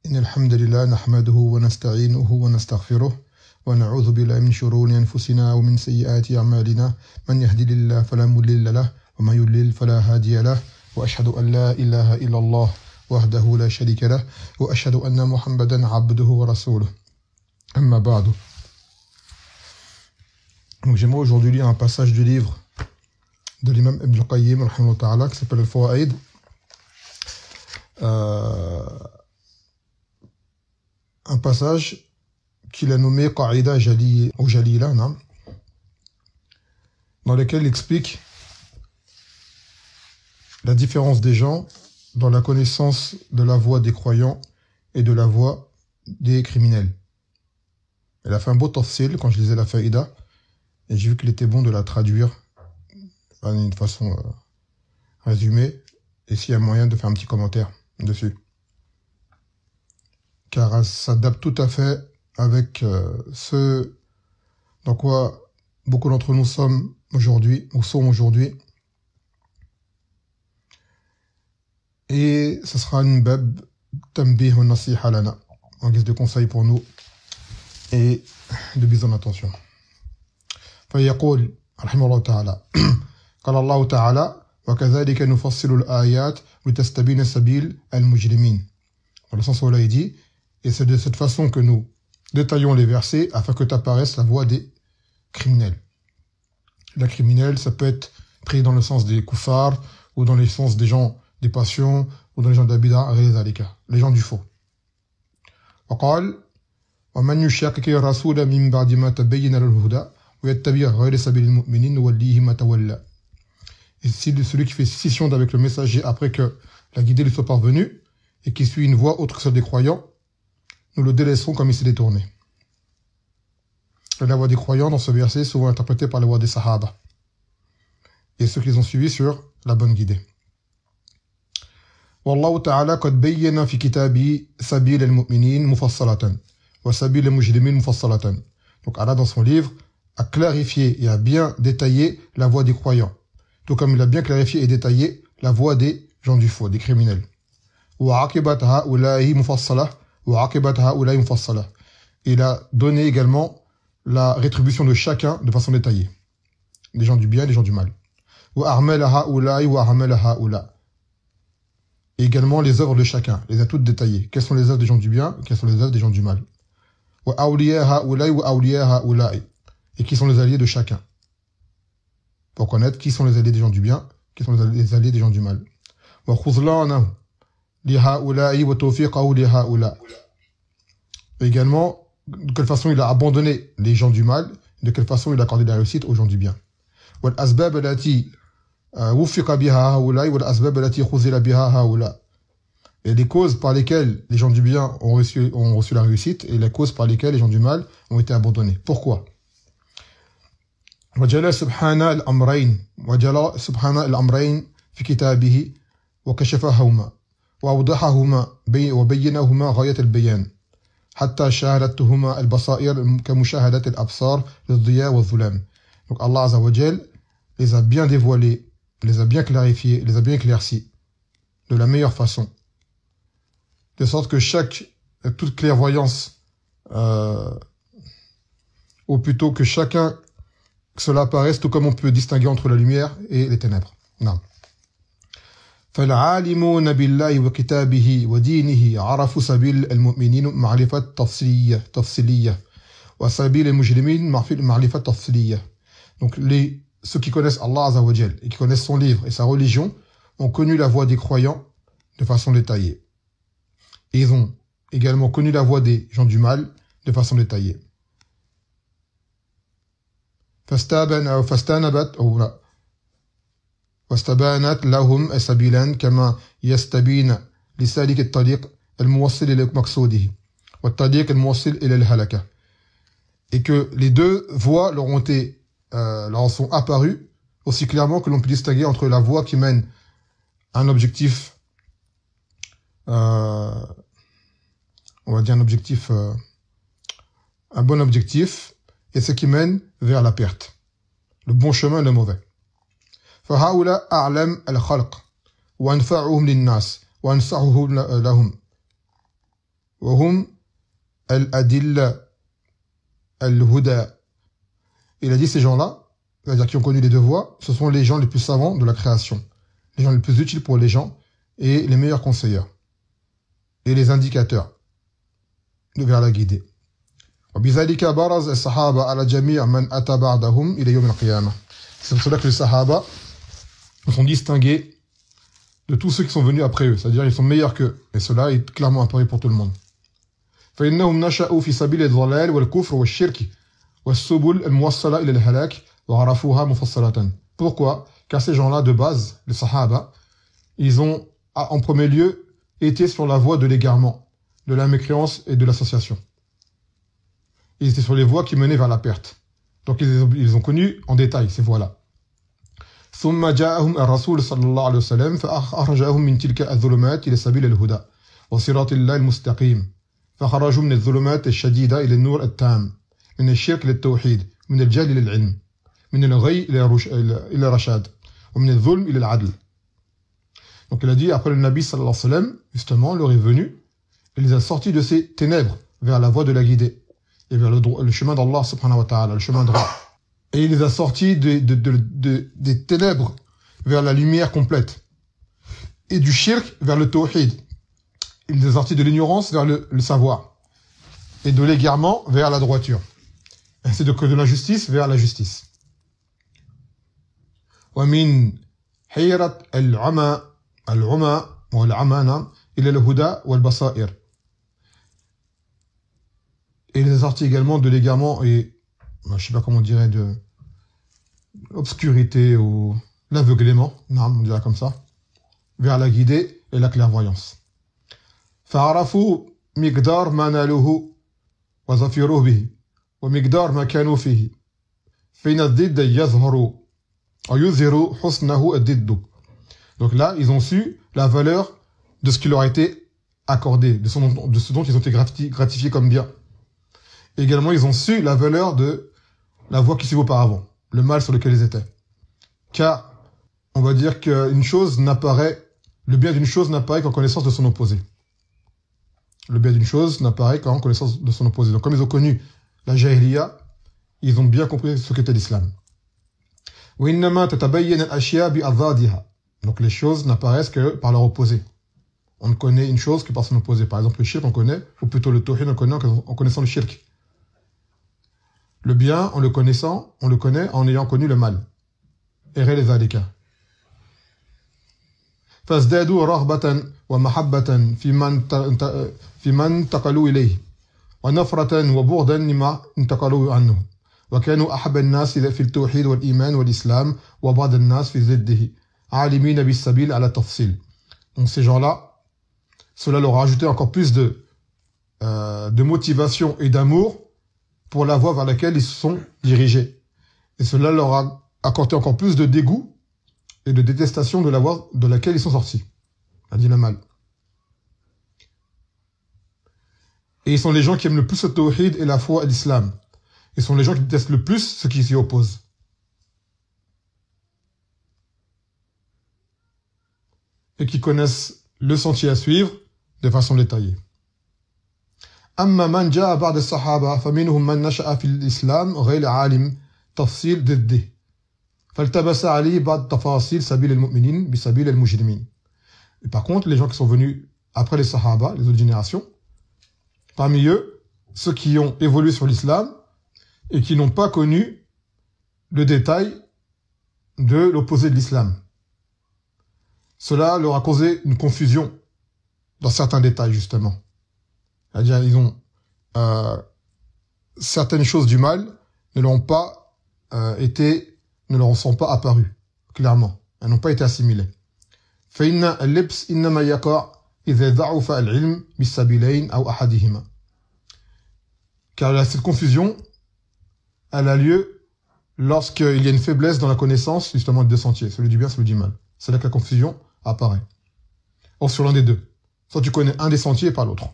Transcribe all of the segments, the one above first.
إن الحمد لله نحمده ونستعينه ونستغفره ونعوذ بالله من شرور أنفسنا ومن سيئات أعمالنا من يهدي الله فلا مضل له ومن يضلل فلا هادي له وأشهد أن لا إله إلا الله وحده لا شريك له وأشهد أن محمدا عبده ورسوله أما بعد. Donc j'aimerais aujourd'hui lire un passage du livre de l'imam Ibn al-Qayyim rahimahullah ta'ala qui s'appelle Al-Fawaid. Un passage qu'il a nommé Qa'ida Jali ou Jalila, dans lequel il explique la différence des gens dans la connaissance de la voie des croyants et de la voie des criminels. Il a fait un beau tafsil quand je lisais la Faïda, et j'ai vu qu'il était bon de la traduire d'une façon résumée, et s'il y a moyen de faire un petit commentaire dessus. Car elle s'adapte tout à fait avec ce dans quoi beaucoup d'entre nous sommes aujourd'hui, ou sont aujourd'hui. Et ce sera une bab tambih wa nasiha lana, en guise de conseil pour nous et de mise en attention. فيقول رحمه الله تعالى قال الله تعالى وكذلك نفصل الآيات لتستبين سبيل المجرمين. Dans le sens où là il dit, et c'est de cette façon que nous détaillons les versets afin que t'apparaisse la voie des criminels. La criminelle, ça peut être pris dans le sens des koufars, ou dans le sens des gens des passions, ou dans les gens d'Abida, les gens du faux. وقال ومن يشاقق الرسول من بعد ما تبين له الهدى ويتبع غير سبيل المؤمنين نوليه ما تولى. Et si celui qui fait scission avec le messager après que la guidée lui soit parvenue, et qui suit une voie autre que celle des croyants, nous le délaisserons comme il s'est détourné. La voie des croyants dans ce verset est souvent interprétée par la voie des Sahaba et ceux qui les ont suivis sur la bonne guidée. Wallahu ta'ala qad bayyana fi kitabi sabil al-mu'minin mufassalatan wa sabil al-mujrimin mufassalatan. Donc Allah dans son livre a clarifié et a bien détaillé la voie des croyants, tout comme il a bien clarifié et détaillé la voie des gens du faux, des criminels. Wa aqibat ha'ula'i mufassalah wa aqibat ha'ula'i mufassalah. Il a donné également la rétribution de chacun de façon détaillée, des gens du bien et des gens du mal. Wa a'mala ha'ula'i wa a'mala ha'ula. Et également les œuvres de chacun, les a toutes détaillées. Quelles sont les œuvres des gens du bien, quelles sont les œuvres des gens du mal. Wa awliya ha'ula'i wa awliya ha'ula'i. Et qui sont les alliés de chacun. Pour connaître qui sont les alliés des gens du bien, qui sont les alliés des gens du mal. Wa khuzlanahu li ha'ula'i wa tawfiqahu li ha'ula. Également, de quelle façon il a abandonné les gens du mal, de quelle façon il a accordé la réussite aux gens du bien. Wal asbab allati wuffiqa biha ha'ula'i wal asbab allati khuzila biha ha'ula. Et les causes par lesquelles les gens du bien ont reçu la réussite et les causes par lesquelles les gens du mal ont été abandonnés. Pourquoi? وجل سبحانه الأمرين في كتابه وكشفهما وأوضحهما وبينهما غاية البيان حتى شاهدتهما البصائر كمشاهدة الأبصار للضياء والظلام. Donc Allah Azza wa Jal les a bien dévoilés, les a bien clarifiés, les a bien éclaircis de la meilleure façon, de sorte que toute clairvoyance, ou plutôt que chacun, que cela apparaisse tout comme on peut distinguer entre la lumière et les ténèbres. Non. فالعالمون بالله وكتابه ودينه عرفوا سبيل المؤمنين معرفة تفصيلية وسبيل المجرمين معرفة تفصيلية. Donc ceux qui connaissent Allah Azza wa Jal et qui connaissent son livre et sa religion ont connu la voie des croyants de façon détaillée. Et ils ont également connu la voie des gens du mal de façon détaillée. واستبانت لهم السبيلان كما يستبين لسالك الطريق الموصل إلى مقصوده والطريق الموصل إلى الهلكة. Et que les deux voies leur sont apparues aussi clairement que l'on peut distinguer entre la voie qui mène à un objectif, on va dire un bon objectif, et ce qui mène vers la perte, le bon chemin et le mauvais. فهؤلاء أعلم الخلق وأنفعهم للناس وأنصحهم لهم وهم الأدلة الهدى. Il a dit ces gens-là, c'est-à-dire qui ont connu les deux voies, ce sont les gens les plus savants de la création, les gens les plus utiles pour les gens et les meilleurs conseillers et les indicateurs vers la guidée. وبذلك برز الصحابة على جميع من أتى بعدهم إلى يوم القيامة. C'est pour cela que les Sahaba sont distingués de tous ceux qui sont venus après eux, c'est-à-dire ils sont meilleurs qu'eux, et cela est clairement apparu pour tout le monde. فإنهم نشأوا في سبيل الضلال والكفر والشرك والسبل الموصلة إلى الهلاك وعرفوها مفصلة. Pourquoi? Car ces gens-là de base, les Sahaba, ils ont en premier lieu été sur la voie de l'égarement, de la mécréance et de l'association. Ils étaient sur les voies qui menaient vers la perte. Donc ils ont connu en détail ces voies-là. ثم جاءهم الرسول صلى الله عليه وسلم فأخرجهم من تلك الظلمات إلى سبيل الهدى وصراط الله المستقيم فخرجوا من الظلمات الشديدة إلى النور التام من الشرك للتوحيد من الجهل للعلم من الغي إلى الرشاد ومن الظلم إلى العدل. Donc il a dit après le Nabi sallallahu alayhi wa sallam, justement, leur est venu, il les a sortis de ces ténèbres vers la voie de la guidée et vers le chemin d'Allah subhanahu wa ta'ala, le chemin droit. Et il les a sortis des ténèbres vers la lumière complète. Et du shirk vers le tawhid. Il les a sortis de l'ignorance vers le savoir. Et de l'égarement vers la droiture. Ainsi de l'injustice vers la justice. ومن حيرة العمى والعمانة إلى الهدى والبصائر. Et il les a sortis également de l'égarement et, je sais pas comment on dirait, de l'obscurité ou l'aveuglement, on dirait comme ça, vers la guidée et la clairvoyance. فعرفوا مقدار ما نالوه وظفروه به ومقدار ما كانوا فيه فإن الضد يظهر ويظهر حسنه الضد. Donc là, ils ont su la valeur de ce qui leur a été accordé, de ce dont ils ont été gratifiés comme bien. Et également, ils ont su la valeur de la voie qui suivait auparavant, le mal sur lequel ils étaient. Car, on va dire qu'une chose n'apparaît, le bien d'une chose n'apparaît qu'en connaissance de son opposé. Le bien d'une chose n'apparaît qu'en connaissance de son opposé. Donc, comme ils ont connu la jahiliya, ils ont bien compris ce qu'était l'islam. Donc, les choses n'apparaissent que par leur opposé. On ne connaît une chose que par son opposé. Par exemple, le shirk, on connaît, ou plutôt le tawhid, on connaît en connaissant le shirk. Le bien, on le connaît en ayant connu le mal. Errez les zalika. فازدادوا رغبة ومحبة في من انتقلوا إليه ونفرة وبغضا لما انتقلوا عنه وكانوا أحب الناس في التوحيد والإيمان والإسلام وبعض الناس في ضده عالمين بالسبيل على التفصيل. Donc ces gens-là, cela leur a ajouté encore plus de motivation et d'amour pour la voie vers laquelle ils se sont dirigés. Et cela leur a accordé encore plus de dégoût et de détestation de la voie de laquelle ils sont sortis. A dit le mal. Et ils sont les gens qui aiment le plus le tawhid et la foi et l'islam. Ils sont les gens qui détestent le plus ceux qui s'y opposent. Et qui connaissent le sentier à suivre de façon détaillée. أما من جاء بعد الصحابة فمنهم من نشأ في الإسلام غير عالم تفصيل ضده فالتبس عليه بعض تفاصيل سبيل المؤمنين بسبيل المجرمين. Et par contre, les gens qui sont venus après les Sahaba, les autres générations, parmi eux, ceux qui ont évolué sur l'islam et qui n'ont pas connu le détail de l'opposé de l'islam. Cela leur a causé une confusion dans certains détails, justement. C'est-à-dire, ils ont certaines choses du mal ne leur sont pas apparues, clairement. Elles n'ont pas été assimilées. فإن اللبس إنما يقع إذا ضعف العلم بالسبيلين أو أحدهما. Car cette confusion, elle a lieu lorsqu'il y a une faiblesse dans la connaissance, justement, de deux sentiers, celui du bien, celui du mal. C'est là que la confusion apparaît. Or, sur l'un des deux. Soit tu connais un des sentiers et pas l'autre.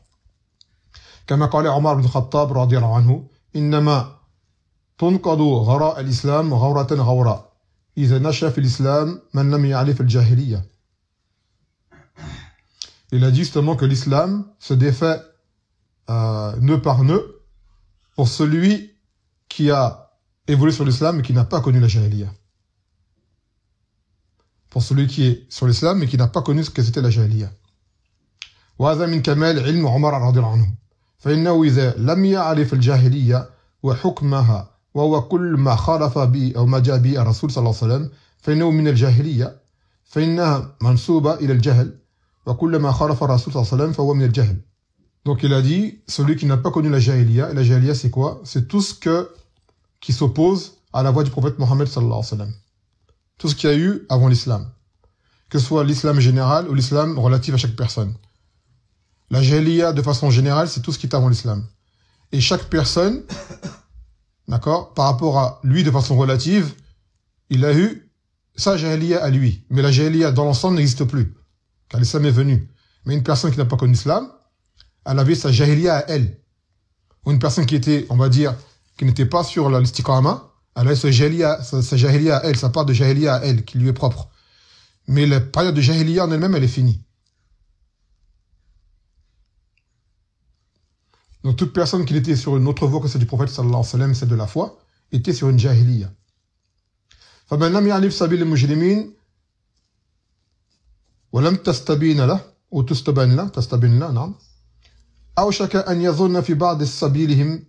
كما قال عمر بن الخطاب رضي الله عنه إنما تنقض غراء الإسلام غورة غورة إذا نشأ في الإسلام من لم يعرف الجاهلية. Il a dit justement que l'islam se défait nœud par nœud pour celui qui a évolué sur l'islam et qui n'a pas connu la jahiliya. Pour celui qui est sur l'islam mais qui n'a pas connu ce que c'était la jahiliya. وهذا من كمال علم عمر رضي الله عنه فإنه إذا لم يعرف الجاهلية وحكمها وهو كل ما خالف به أو ما جاء به الرسول صلى الله عليه وسلم فإنه من الجاهلية فإنها منسوبة إلى الجهل وكل ما خالف الرسول صلى الله عليه وسلم فهو من الجهل. Donc il a dit, celui qui n'a pas connu la jahiliya, et la jahiliya c'est quoi? C'est tout ce qui s'oppose à la voie du prophète Mohammed sallallahu alayhi wa sallam. Tout ce qu'il y a eu avant l'islam. Que ce soit l'islam général ou l'islam relatif à chaque personne. La jahiliya, de façon générale, c'est tout ce qui est avant l'islam. Et chaque personne, d'accord, par rapport à lui de façon relative, il a eu sa jahiliya à lui. Mais la jahiliya dans l'ensemble n'existe plus. Car l'islam est venu. Mais une personne qui n'a pas connu l'islam, elle avait sa jahiliya à elle. Ou une personne qui était, on va dire, qui n'était pas sur l'istiqama, elle avait sa jahiliya à elle, sa part de jahiliya à elle, qui lui est propre. Mais la période de jahiliya en elle-même, elle est finie. Donc toute personne qui était sur une autre voie que celle du prophète sallallahu alayhi wa sallam, celle de la foi, était sur une jahiliya. فمن لم يعرف سبيل المجرمين ولم تستبين له أو تستبين له نعم أوشك أن يظن في بعض سبيلهم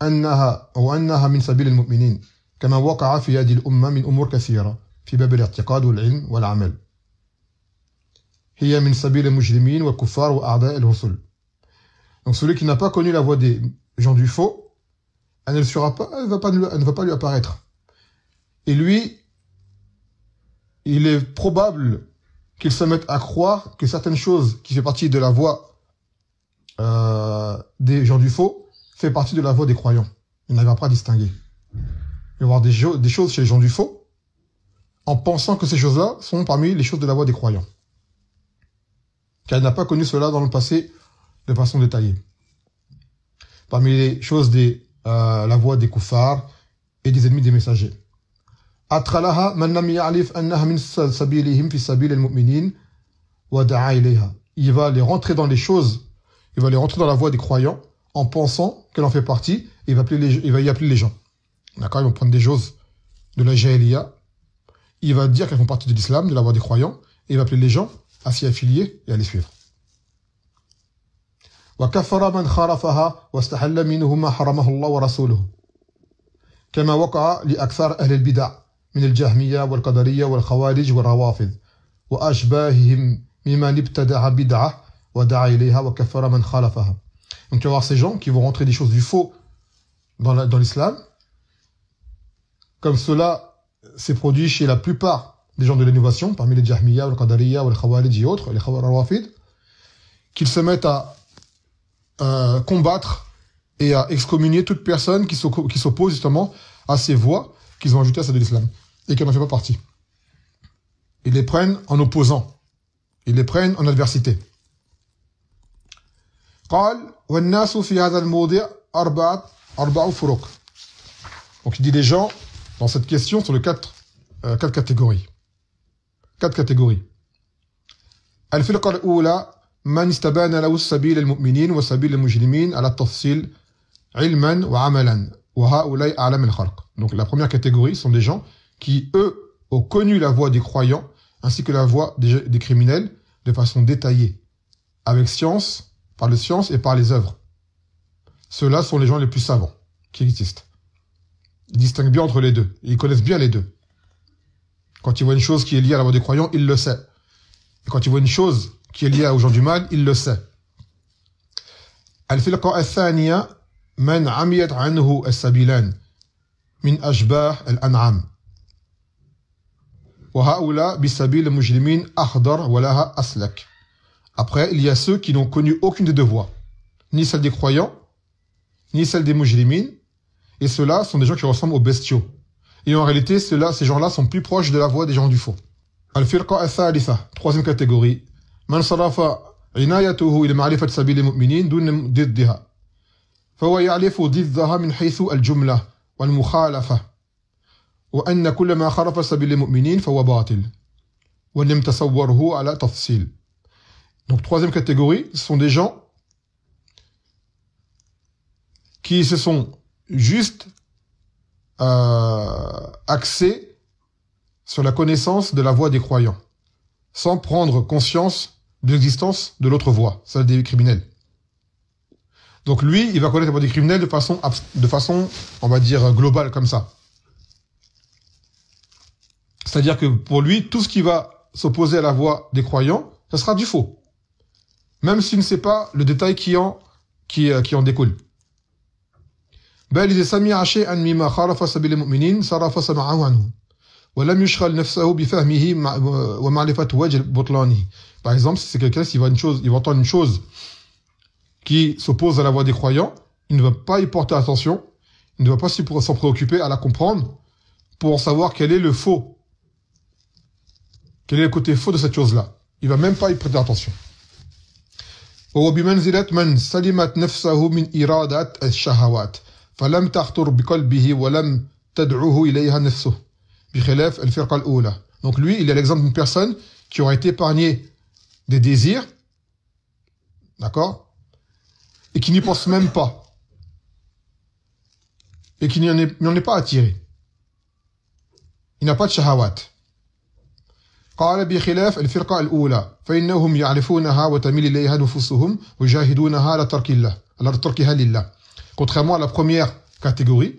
أنها من سبيل المؤمنين كما وقع في هذه الأمة من أمور كثيرة في باب الاعتقاد والعلم والعمل هي من سبيل المجرمين والكفار وأعداء الرسل. Donc celui qui n'a pas connu la voie des gens du faux, elle ne va pas lui apparaître. Et lui, il est probable qu'il se mette à croire que certaines choses qui font partie de la voie des gens du faux fait partie de la voie des croyants. Il n'arrivera pas à distinguer. Il va y avoir des choses chez les gens du faux en pensant que ces choses-là sont parmi les choses de la voie des croyants. Car il n'a pas connu cela dans le passé de façon détaillée. Parmi les choses de la voie des kuffars et des ennemis des messagers. أدخلها من لم يعرف أنها من سبيلهم في سبيل المؤمنين ودعا إليها. Il va les rentrer dans les choses, il va les rentrer dans la voie des croyants en pensant qu'elle en fait partie, et il va y appeler les gens. D'accord, ils vont prendre des choses de la jahiliya, il va dire qu'elles font partie de l'islam, de la voie des croyants, et il va appeler les gens à s'y affilier et à les suivre. وكفر من خالفها واستحل منه ما حرمه الله ورسوله كما وقع لأكثر أهل البدع من الجهمية والقدرية والخوارج والروافض وأشباههم ممن ابتدع بدعة ودعا إليها وكفر من خالفها. Donc tu vas voir ces gens qui vont rentrer des choses du faux dans l'islam, comme cela s'est produit chez la plupart des gens de l'innovation, parmi les Jahmiya, les Qadariya, les Khawarij et autres, les Rawafid, qu'ils se mettent à combattre et à excommunier toute personne qui s'oppose justement à ces voies qu'ils ont ajoutées à celle de l'islam et qui n'en fait pas partie. Ils les prennent en opposant, ils les prennent en adversité. قال والناس في هذا الموضع أربع فروق. Donc il dit les gens dans cette question sur les quatre catégories. Quatre catégories. الفرقة الأولى من استبان له سبيل المؤمنين وسبيل المجرمين على التفصيل علما وعملا وهؤلاء أعلم الخلق. Donc la première catégorie sont des gens qui eux ont connu la voie des croyants ainsi que la voie des criminels de façon détaillée, avec science, par les sciences et par les œuvres. Ceux-là sont les gens les plus savants qui existent. Ils distinguent bien entre les deux. Ils connaissent bien les deux. Quand ils voient une chose qui est liée à la voie des croyants, ils le savent. Et quand ils voient une chose qui est liée aux gens du mal, ils le savent. الفرقة الثانية من عميت عنه السبيلان من أشباه الأنعام وهؤلاء بسبيل المجرمين أخضر ولها أسلك. Après, il y a ceux qui n'ont connu aucune des deux voies, ni celle des croyants, ni celle des mujrimines, et ceux-là sont des gens qui ressemblent aux bestiaux. Et en réalité, ces gens-là sont plus proches de la voie des gens du faux. الفرقة الثالثة, troisième catégorie, من صرف عنايته إلى معرفة سبيل المؤمنين دون ضدها فهو يعرف ضدها من حيث الجملة والمخالفة وأن كل ما خالف سبيل المؤمنين فهو باطل ولم تصوره على تفصيل. Donc troisième catégorie, ce sont des gens qui se sont juste axés sur la connaissance de la voie des croyants, sans prendre conscience de l'existence de l'autre voie, celle des criminels. Donc lui, il va connaître la voie des criminels de façon, on va dire, globale, comme ça. C'est-à-dire que pour lui, tout ce qui va s'opposer à la voie des croyants, ça sera du faux. Même s'il ne sait pas le détail qui en découle. بل إذا سمع شيئا مما خالف سبيل المؤمنين صرف سمعه عنه ولم يشغل نفسه بفهمه ومعرفة وجه بطلانه. Par exemple, si c'est quelqu'un qui il va entendre une chose qui s'oppose à la voie des croyants, il ne va pas y porter attention, il ne va pas s'en préoccuper à la comprendre pour savoir quel est le faux, quel est le côté faux de cette chose-là. Il va même pas y prêter attention. وهو بمنزلة من سلمت نفسه من إرادة الشهوات فلم تخطر بقلبه ولم تدعوه إليها نفسه بخلاف الفرقة الأولى. Donc lui, il est l'exemple d'une personne qui aura été épargnée des désirs, d'accord, et qui n'y pense même pas, et qui n'en est pas attiré. Il n'a pas de shahawat. قال بخلاف الفرقة الأولى فإنهم يعرفونها وتميل إليها نفوسهم ويجاهدونها على تركها لله. Contrairement à la première catégorie,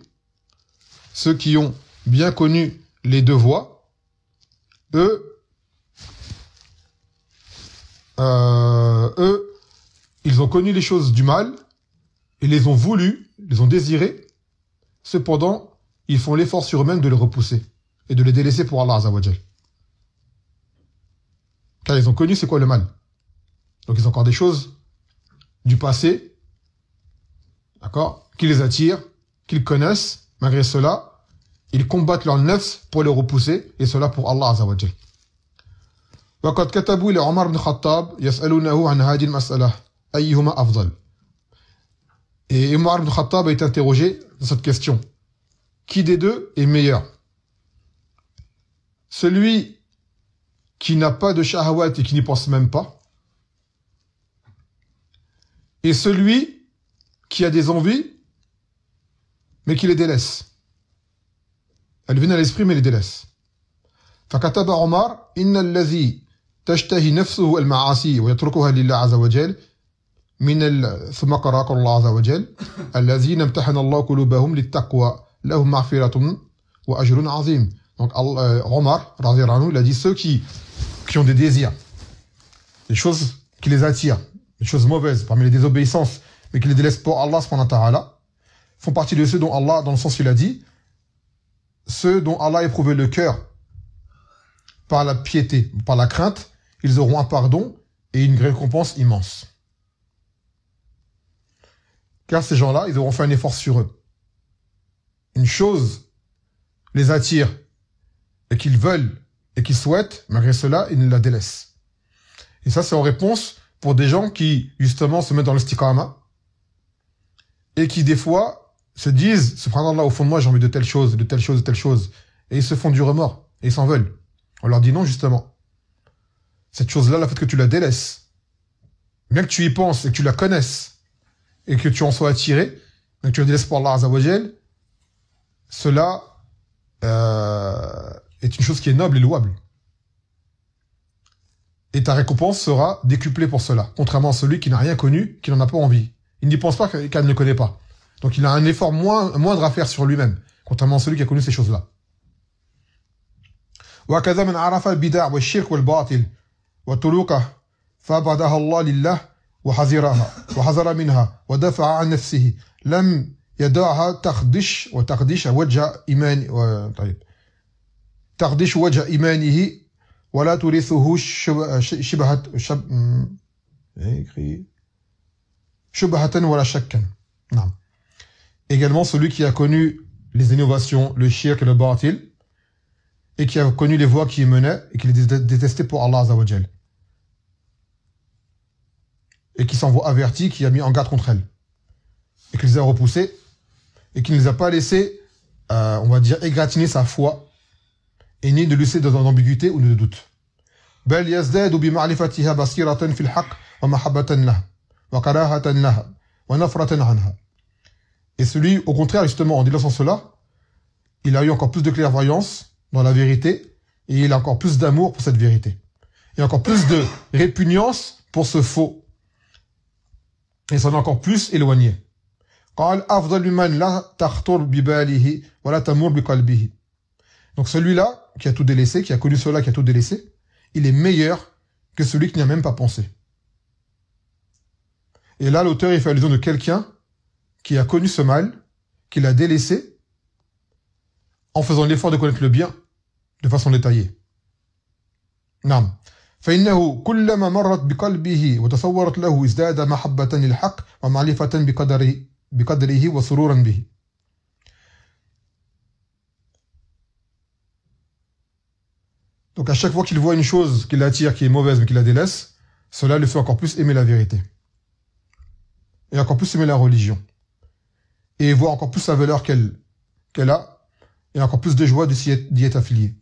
ceux qui ont bien connu les deux voies, eux, ils ont connu les choses du mal, ils les ont voulu, les ont désirés, cependant, ils font l'effort sur eux-mêmes de les repousser et de les délaisser pour Allah Azza wa Jal. Car ils ont connu c'est quoi le mal. Donc ils ont encore des choses du passé, d'accord, qui les attirent, qu'ils connaissent. Malgré cela, ils combattent leur nefs pour les repousser, et cela pour Allah Azza wa Jal. وقد كتبوا إلى عمر بن الخطاب يسألونه عن هذه المسألة أيهما أفضل. Et Omar ibn Khattab a été interrogé dans cette question. Qui des deux est meilleur? Celui qui n'a pas de shahawat et qui n'y pense même pas, et celui qui a des envies, mais qui les délaisse. Elles viennent à l'esprit, mais les délaisse. فكتب عمر إن الذي تشتهي نفسه المعاصي ويتركها لله عز وجل ثم قرأ الله عز وجل الذين امتحن الله قلوبهم للتقوى لهم مغفرة وأجر عظيم. Donc Omar, il a dit ceux qui ont des désirs, des choses qui les attirent, des choses mauvaises, parmi les désobéissances, mais qui les délaissent pour Allah subhanahu wa ta'ala, font partie de ceux dont Allah, dans le sens où il a dit, ceux dont Allah a éprouvé le cœur par la piété, par la crainte, ils auront un pardon et une récompense immense. Car ces gens-là, ils auront fait un effort sur eux. Une chose les attire et qu'ils veulent et qu'ils souhaitent, malgré cela, ils ne la délaissent. Et ça, c'est en réponse pour des gens qui, justement, se mettent dans l'istiqama et qui, des fois, se disent, subhanallah, au fond de moi, j'ai envie de telle chose, de telle chose, de telle chose. Et ils se font du remords et ils s'en veulent. On leur dit non, justement. Cette chose-là, le fait que tu la délaisses, bien que tu y penses et que tu la connaisses et que tu en sois attiré, mais que tu la délaisses pour Allah Azza wa Jal, cela est une chose qui est noble et louable. Et ta récompense sera décuplée pour cela, contrairement à celui qui n'a rien connu, qui n'en a pas envie. Il n'y pense pas car il ne connaît pas. Donc il a un effort moindre à faire sur lui-même, contrairement à celui qui a connu ces choses-là. وكذا من عرف البدع والشرك والباطل وطرقه فابعدها الله لله وحذر منها ودفع عن نفسه لم يدعها تخدش وجه إيمان طيب تخدش وجه إيمانه ولا تورثه شبهة ولا شكا. نعم. Également celui qui a connu les innovations, le shirk et le batil, et qui a connu les voies qui y menaient et qui les détestait pour Allah Azza wa Jal. Et qui s'en voit averti, qui a mis en garde contre elles. Et qui les a repoussées et qui ne les a pas laissés, on va dire, égratigner sa foi et ni de laisser d'ambiguïté ou de doute. بل يزداد بمعرفتها بصيرة في الحق ومحبة لها وكراهة لها ونفرة عنها. Et celui, au contraire, justement, en disant cela, il a eu encore plus de clairvoyance dans la vérité, et il a encore plus d'amour pour cette vérité. Et encore plus de répugnance pour ce faux. Et s'en est encore plus éloigné. Donc celui-là, qui a tout délaissé, qui a connu cela, qui a tout délaissé, il est meilleur que celui qui n'y a même pas pensé. Et là, l'auteur, il fait allusion de quelqu'un qui a connu ce mal, qui l'a délaissé, en faisant l'effort de connaître le bien, de façon détaillée. نعم. فإنه كلما مرت بقلبه وتصورت له ازداد محبة للحق ومعرفة بقدره وسرورا به. Donc à chaque fois qu'il voit une chose qui l'attire, qui est mauvaise, mais qui la délaisse, cela le fait encore plus aimer la vérité. Et encore plus aimer la religion. Et voir encore plus sa valeur qu'elle a, et encore plus de joie d'y être affilié.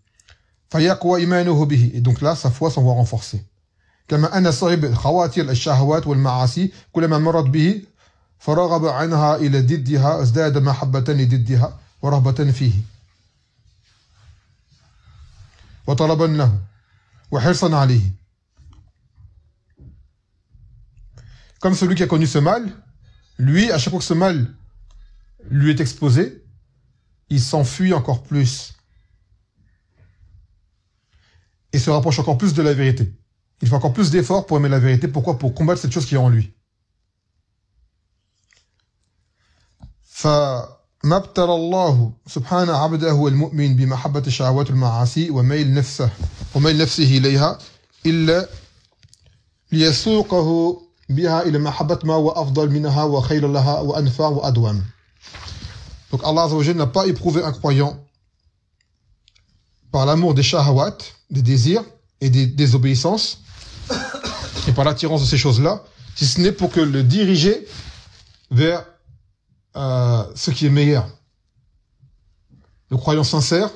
Et donc là, sa foi s'en va renforcer. كما أن صاحب خواتر الشهوات والمعاصي كلما مرت به فرغب عنها إلى ضدها ازداد محبة لضدها ورغبة فيه وطلبا له وحرصا عليه. Comme celui qui a connu ce mal, lui, à chaque fois que ce mal lui est exposé, il s'enfuit encore plus. Et se rapproche encore plus de la vérité. Il fait encore plus d'efforts pour aimer la vérité. Pourquoi? Pour combattre cette chose qui est en lui. فما ابتلى الله سبحانه عبده المؤمن بمحبة الشهوات والمعاصي وميل نفسه إليها إلا ليسوقه بها إلى محبة ما هو أفضل منها وخير لها وأنفع وأدوم. Donc Allah Azza wa Jalla n'a pas éprouvé un croyant par l'amour des shahawat, des désirs et des désobéissances, et par l'attirance de ces choses-là, si ce n'est pour que le diriger vers ce qui est meilleur. Le croyant sincère,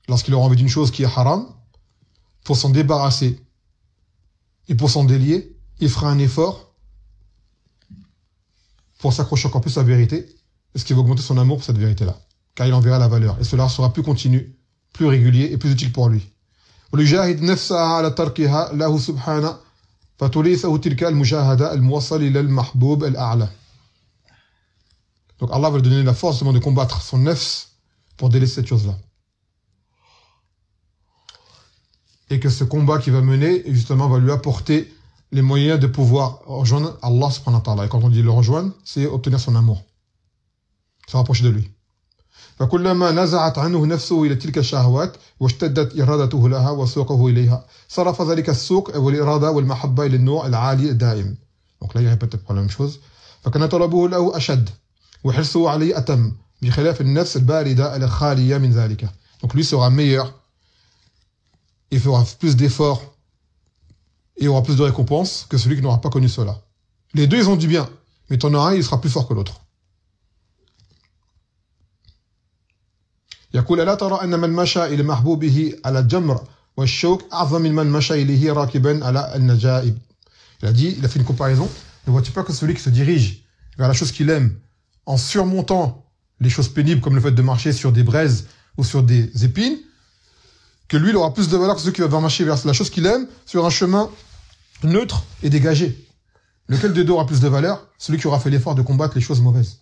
lorsqu'il aura envie d'une chose qui est haram, pour s'en débarrasser et pour s'en délier, il fera un effort pour s'accrocher encore plus à la vérité, et ce qui va augmenter son amour pour cette vérité-là, car il en verra la valeur, et cela sera plus continu, plus régulier et plus utile pour lui. وليجاهد نفسها على تركها له سبحانه فتليسه تلك المجاهدة الموصل إلى المحبوب الأعلى. Donc Allah va lui donner la force de combattre son nefs pour délaisser cette chose-là. Et que ce combat qu'il va mener, justement, va lui apporter les moyens de pouvoir rejoindre Allah subhanahu wa ta'ala. Et quand on dit le rejoindre, c'est obtenir son amour. Se rapprocher de lui. فكلما نزعت عنه نفسه إلى تلك الشهوات واشتدت إرادته لها وسوقه إليها صرف ذلك السوق والإرادة والمحبة إلى النوع العالي الدائم. Donc là il répète la même chose. فكان طلبه له أشد وحرصه عليه أتم بخلاف النفس الباردة الخالية من ذلك. Donc lui sera meilleur, il fera plus d'efforts et aura plus de récompenses que celui qui n'aura pas connu cela. Les deux ils ont du bien, mais t'en as un il sera plus fort que l'autre. يقول ألا ترى أن من مشى إلى محبوبه على الجمر والشوك أعظم من من مشى إليه راكبا على النجائب. Il a fait une comparaison. Ne vois-tu pas que celui qui se dirige vers la chose qu'il aime en surmontant les choses pénibles comme le fait de marcher sur des braises ou sur des épines, que lui il aura plus de valeur que celui qui va marcher vers la chose qu'il aime sur un chemin neutre et dégagé. Lequel des deux aura plus de valeur? Celui qui aura fait l'effort de combattre les choses mauvaises.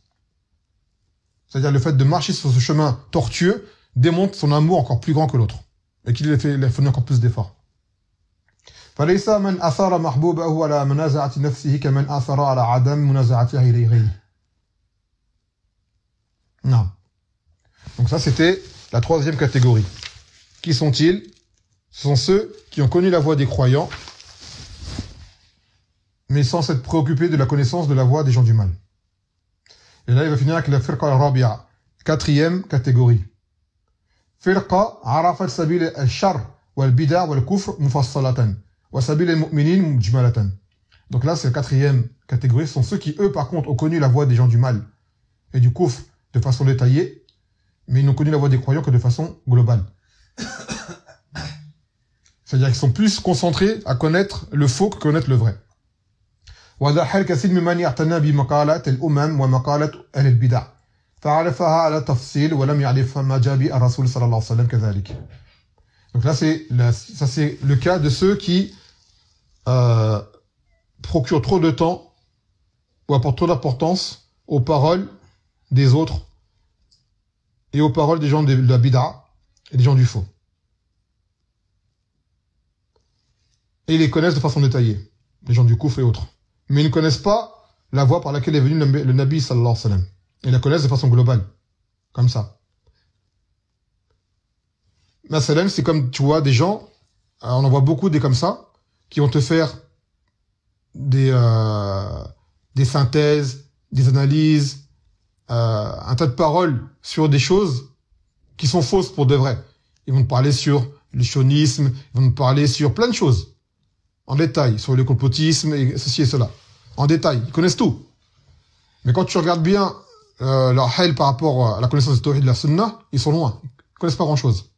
C'est-à-dire le fait de marcher sur ce chemin tortueux démontre son amour encore plus grand que l'autre. Et qu'il a fourni encore plus d'efforts. فليس من أثار محبوبه على منازعة نفسه كمن أثر على عدم منازعته إلى غيره. Non. Donc ça c'était la troisième catégorie. Qui sont-ils? Ce sont ceux qui ont connu la voie des croyants, mais sans s'être préoccupés de la connaissance de la voie des gens du mal. Et là, il va finir avec la firqa al-rabi'a, quatrième catégorie. Firqa arafat sabil al-shar wal-bida' wal-kufr mufassalatan wa sabil al-mu'minin mujmalatan. Donc là, c'est la quatrième catégorie. Ce sont ceux qui, eux, par contre, ont connu la voie des gens du mal et du kufr de façon détaillée, mais ils n'ont connu la voie des croyants que de façon globale. C'est-à-dire qu'ils sont plus concentrés à connaître le faux que connaître le vrai. وهذا حال كثير ممن يعتنى بمقالات الأمم ومقالات أهل البدع فعرفها على تفصيل ولم يعرف ما جاء به الرسول صلى الله عليه وسلم كذلك. Donc là, ça c'est le cas de ceux qui procurent trop de temps ou apportent trop d'importance aux paroles des autres et aux paroles des gens de la bid'a et des gens du faux. Et ils les connaissent de façon détaillée, les gens du kouf et autres. Mais ils ne connaissent pas la voie par laquelle est venu le Nabi sallallahu alayhi wa sallam. Ils la connaissent de façon globale, comme ça. Masalan, c'est comme, tu vois, des gens, on en voit beaucoup des comme ça, qui vont te faire des synthèses, des analyses, un tas de paroles sur des choses qui sont fausses pour de vrai. Ils vont te parler sur le sionisme, ils vont te parler sur plein de choses, en détail, sur le complotisme, et ceci et cela. En détail, ils connaissent tout. Mais quand tu regardes bien leur hal par rapport à la connaissance du tawhid de la sunna, ils sont loin. Ils connaissent pas grand-chose.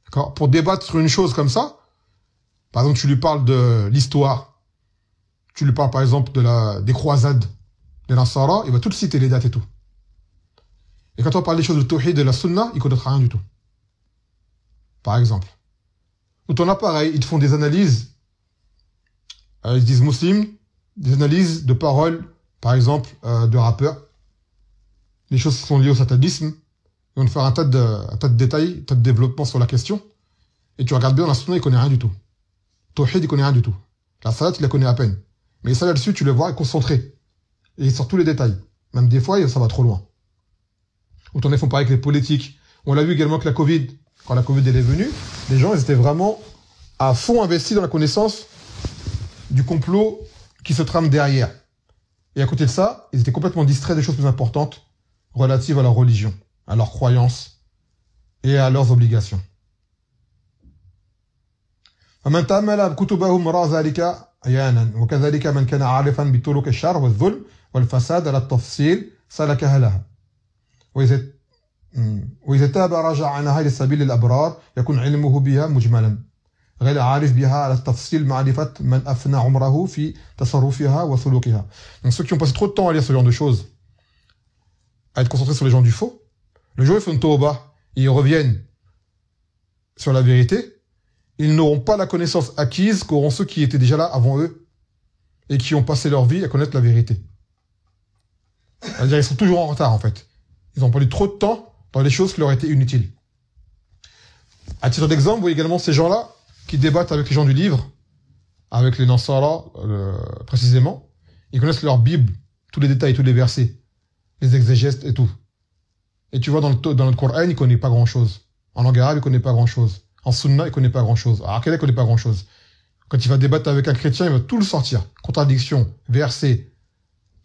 D'accord ? Pour débattre sur une chose comme ça, par exemple, tu lui parles de l'histoire, tu lui parles par exemple des croisades des Nasara, il va tout citer les dates et tout. Et quand on parle des choses de tawhid de la sunna, il connaîtra rien du tout. Par exemple. Ou ton appareil, ils te font des analyses, ils disent musulmans, des analyses de paroles, par exemple, de rappeurs, les choses qui sont liées au satanisme, ils vont te faire un tas de détails, un tas de développement sur la question, et tu regardes bien la sunna, il connaît rien du tout. Tawhid, il connaît rien du tout. La salat, il la connaît à peine. Mais ça là-dessus, tu le vois, il est concentré. Et sur tous les détails. Même des fois, ça va trop loin. Autant ils font pareil avec les politiques. On l'a vu également avec la Covid. Quand la Covid elle est venue, les gens, ils étaient vraiment à fond investis dans la connaissance du complot qui se trame derrière. Et à côté de ça, ils étaient complètement distraits des choses plus importantes relatives à leur religion, à leurs croyances et à leurs obligations. فمن تأمل كتبهم رأى ذلك عيانا وكذلك من كان عارفا بطرق الشر والظلم والفساد على التفصيل سلكها لها وإذا تاب رجع عنها لسبيل الأبرار يكون علمه بها مجملا غير عارف بها على التفصيل معرفة من أفنى عمره في تصرفها وسلوكها. Donc ceux qui ont passé trop de temps à lire ce genre de choses, à être concentrés sur les gens du faux, le jour où ils font une tawbah, ils reviennent sur la vérité, ils n'auront pas la connaissance acquise qu'auront ceux qui étaient déjà là avant eux et qui ont passé leur vie à connaître la vérité. C'est-à-dire ils sont toujours en retard en fait. Ils ont perdu trop de temps dans les choses qui leur étaient inutiles. À titre d'exemple, vous voyez également ces gens-là qui débattent avec les gens du livre, avec les Nasara précisément. Ils connaissent leur Bible, tous les détails, tous les versets, les exégèses et tout. Et tu vois dans le Coran, il ne connaît pas grand-chose. En langue arabe, il ne connaît pas grand-chose. En sunna, il ne connaît pas grand-chose. En aqida, il ne connaît pas grand-chose. Quand il va débattre avec un chrétien, il va tout le sortir. Contradiction, verset,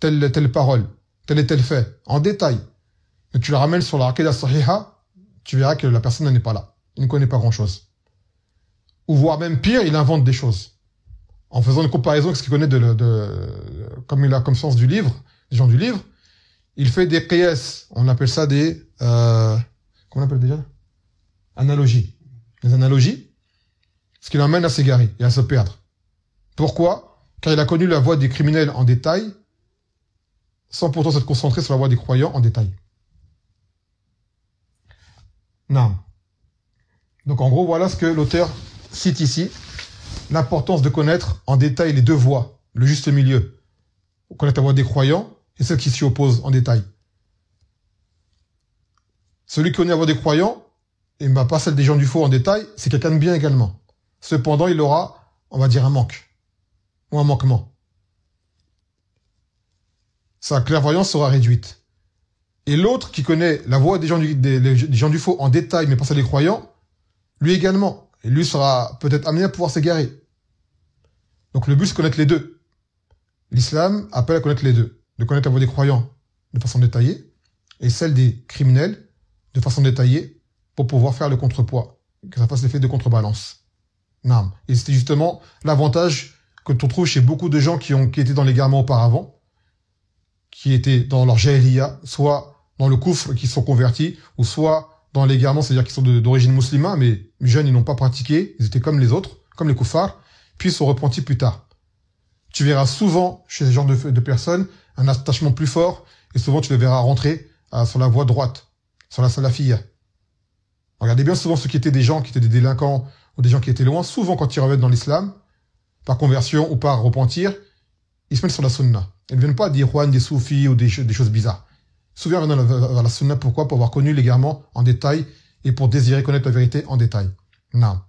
telle parole, tel et tel fait, en détail. Mais tu le ramènes sur la aqida sahiha, tu verras que la personne n'est pas là. Il ne connaît pas grand-chose. Ou voire même pire, il invente des choses. En faisant une comparaison avec ce qu'il connaît comme il a comme sens du livre, des gens du livre, il fait des qiyas. On appelle ça des, comment on appelle déjà? Analogies. Les analogies, ce qui l'emmène à s'égarer et à se perdre. Pourquoi? Car il a connu la voie des criminels en détail, sans pourtant s'être concentré sur la voie des croyants en détail. Non. Donc en gros, voilà ce que l'auteur cite ici, l'importance de connaître en détail les deux voies, le juste milieu. Connaître la voie des croyants et celle qui s'y oppose en détail. Celui qui connaît la voie des croyants, et pas celle des gens du faux en détail, c'est quelqu'un de bien également. Cependant, il aura, on va dire, un manque. Ou un manquement. Sa clairvoyance sera réduite. Et l'autre qui connaît la voie des gens du faux en détail, mais pas celle des croyants, lui également. Et lui sera peut-être amené à pouvoir s'égarer. Donc le but, c'est de connaître les deux. L'islam appelle à connaître les deux. De connaître la voie des croyants de façon détaillée, et celle des criminels de façon détaillée, pour pouvoir faire le contrepoids, que ça fasse l'effet de contrebalance. Non. Et c'était justement l'avantage que tu trouves chez beaucoup de gens qui étaient dans l'égarement auparavant, qui étaient dans leur jahiliya, soit dans le koufr, qui sont convertis, ou soit dans l'égarement, c'est-à-dire qui sont d'origine musulmane, mais jeunes, ils n'ont pas pratiqué, ils étaient comme les autres, comme les koufars, puis ils sont repentis plus tard. Tu verras souvent, chez ce genre de personnes, un attachement plus fort, et souvent tu les verras rentrer sur la voie droite, sur la salafiyya. Regardez bien souvent ceux qui étaient des gens, qui étaient des délinquants, ou des gens qui étaient loin, souvent quand ils reviennent dans l'islam, par conversion ou par repentir, ils se mettent sur la sunna. Ils ne viennent pas des Ikhwan, des soufis ou des choses bizarres. Souvent, ils reviennent vers la sunna. Pourquoi? Pour avoir connu l'égarement en détail et pour désirer connaître la vérité en détail. Non.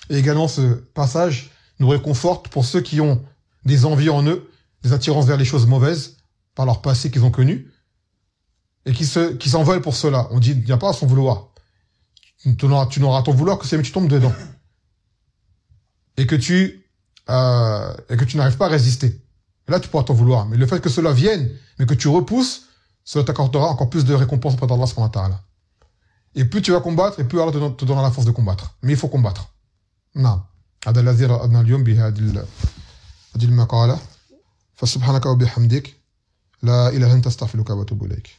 Et également, ce passage nous réconforte pour ceux qui ont des envies en eux, des attirances vers les choses mauvaises, par leur passé qu'ils ont connu, et qui s'envolent pour cela. On dit, il n'y a pas à son vouloir. Tu n'auras ton vouloir que si tu tombes dedans. Et que tu n'arrives pas à résister. Et là, tu pourras t'en vouloir. Mais le fait que cela vienne, mais que tu repousses, cela t'accordera encore plus de récompenses auprès d'Allah subhanahu wa ta'ala. Et plus tu vas combattre, et plus Allah te donnera la force de combattre. Mais il faut combattre. Non. هذا الذي رأينا اليوم بهذه المقالة فسبحانك وبحمدك لا إله إلا أنت أستغفرك وأتوب إليك